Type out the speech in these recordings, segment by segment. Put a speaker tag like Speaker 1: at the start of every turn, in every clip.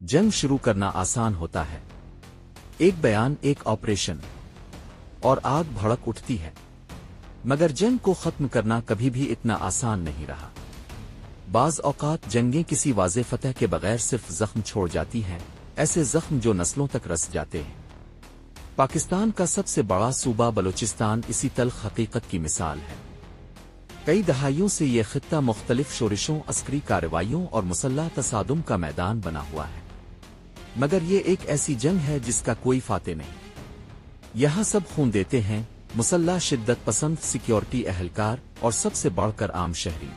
Speaker 1: جنگ شروع کرنا آسان ہوتا ہے، ایک بیان، ایک آپریشن، اور آگ بھڑک اٹھتی ہے، مگر جنگ کو ختم کرنا کبھی بھی اتنا آسان نہیں رہا۔ بعض اوقات جنگیں کسی واضح فتح کے بغیر صرف زخم چھوڑ جاتی ہیں، ایسے زخم جو نسلوں تک رس جاتے ہیں۔ پاکستان کا سب سے بڑا صوبہ بلوچستان اسی تلخ حقیقت کی مثال ہے۔ کئی دہائیوں سے یہ خطہ مختلف شورشوں، عسکری کارروائیوں اور مسلح تصادم کا میدان بنا ہوا ہے، مگر یہ ایک ایسی جنگ ہے جس کا کوئی فاتح نہیں۔ یہاں سب خون دیتے ہیں، مسلح شدت پسند، سیکیورٹی اہلکار اور سب سے بڑھ کر عام شہری۔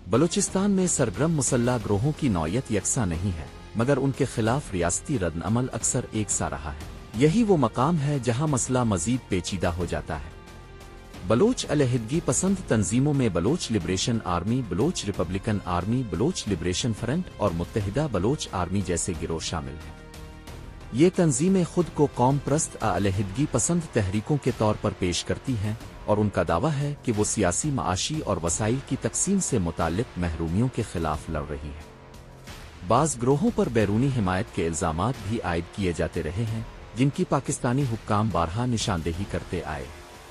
Speaker 1: بلوچستان میں سرگرم مسلح گروہوں کی نوعیت یکساں نہیں ہے، مگر ان کے خلاف ریاستی رد عمل اکثر ایک سا رہا ہے۔ یہی وہ مقام ہے جہاں مسئلہ مزید پیچیدہ ہو جاتا ہے۔ بلوچ علیحدگی پسند تنظیموں میں Baloch liberation army, Baloch Republican army, Baloch liberation front اور متحدہ بلوچ آرمی جیسے گروہ شامل ہیں۔ یہ تنظیمیں خود کو قوم پرست علیحدگی پسند تحریکوں کے طور پر پیش کرتی ہیں، اور ان کا دعویٰ ہے کہ وہ سیاسی، معاشی اور وسائل کی تقسیم سے متعلق محرومیوں کے خلاف لڑ رہی ہیں۔ بعض گروہوں پر بیرونی حمایت کے الزامات بھی عائد کیے جاتے رہے ہیں، جن کی پاکستانی حکام بارہا نشاندہی کرتے آئے۔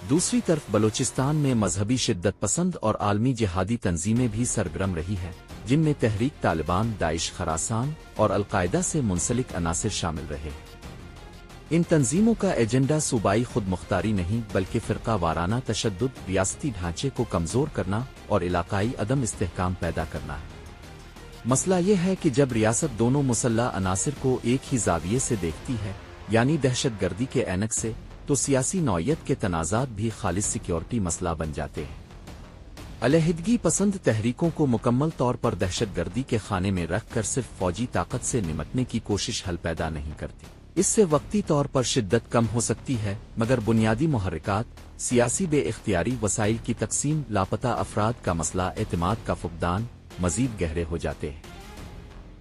Speaker 1: دوسری طرف بلوچستان میں مذہبی شدت پسند اور عالمی جہادی تنظیمیں بھی سرگرم رہی ہیں، جن میں تحریک طالبان، داعش خراسان اور القاعدہ سے منسلک عناصر شامل رہے ہیں۔ ان تنظیموں کا ایجنڈا صوبائی خود مختاری نہیں بلکہ فرقہ وارانہ تشدد، ریاستی ڈھانچے کو کمزور کرنا اور علاقائی عدم استحکام پیدا کرنا ہے۔ مسئلہ یہ ہے کہ جب ریاست دونوں مسلح عناصر کو ایک ہی زاویے سے دیکھتی ہے، یعنی دہشت گردی کے عینک سے، تو سیاسی نوعیت کے تنازعات بھی خالص سیکیورٹی مسئلہ بن جاتے ہیں۔ علیحدگی پسند تحریکوں کو مکمل طور پر دہشت گردی کے خانے میں رکھ کر صرف فوجی طاقت سے نمٹنے کی کوشش حل پیدا نہیں کرتی۔ اس سے وقتی طور پر شدت کم ہو سکتی ہے، مگر بنیادی محرکات، سیاسی بے اختیاری، وسائل کی تقسیم، لاپتہ افراد کا مسئلہ، اعتماد کا فقدان مزید گہرے ہو جاتے ہیں۔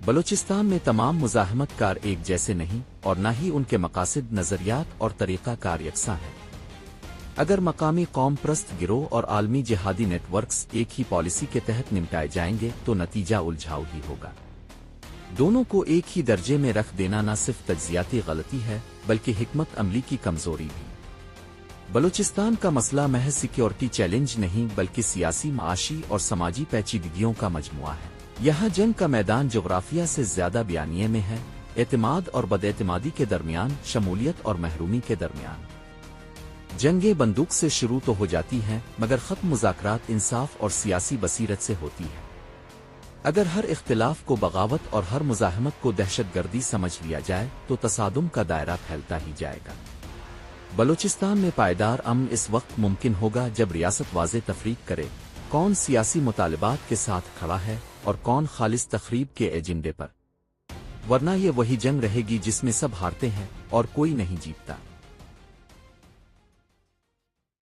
Speaker 1: بلوچستان میں تمام مزاحمت کار ایک جیسے نہیں، اور نہ ہی ان کے مقاصد، نظریات اور طریقہ کار یکساں ہیں۔ اگر مقامی قوم پرست گروہ اور عالمی جہادی نیٹ ورکس ایک ہی پالیسی کے تحت نمٹائے جائیں گے تو نتیجہ الجھاؤ ہی ہوگا۔ دونوں کو ایک ہی درجے میں رکھ دینا نہ صرف تجزیاتی غلطی ہے بلکہ حکمت عملی کی کمزوری بھی۔ بلوچستان کا مسئلہ محض سیکیورٹی چیلنج نہیں بلکہ سیاسی، معاشی اور سماجی پیچیدگیوں کا مجموعہ ہے۔ یہاں جنگ کا میدان جغرافیہ سے زیادہ بیانیے میں ہے، اعتماد اور بد اعتمادی کے درمیان، شمولیت اور محرومی کے درمیان۔ جنگیں بندوق سے شروع تو ہو جاتی ہیں، مگر ختم مذاکرات، انصاف اور سیاسی بصیرت سے ہوتی ہے۔ اگر ہر اختلاف کو بغاوت اور ہر مزاحمت کو دہشت گردی سمجھ لیا جائے تو تصادم کا دائرہ پھیلتا ہی جائے گا۔ بلوچستان میں پائیدار امن اس وقت ممکن ہوگا جب ریاست واضح تفریق کرے کون سیاسی مطالبات کے ساتھ کھڑا ہے اور کون خالص تخریب کے ایجنڈے پر، ورنہ یہ وہی جنگ رہے گی جس میں سب ہارتے ہیں اور کوئی نہیں جیتتا۔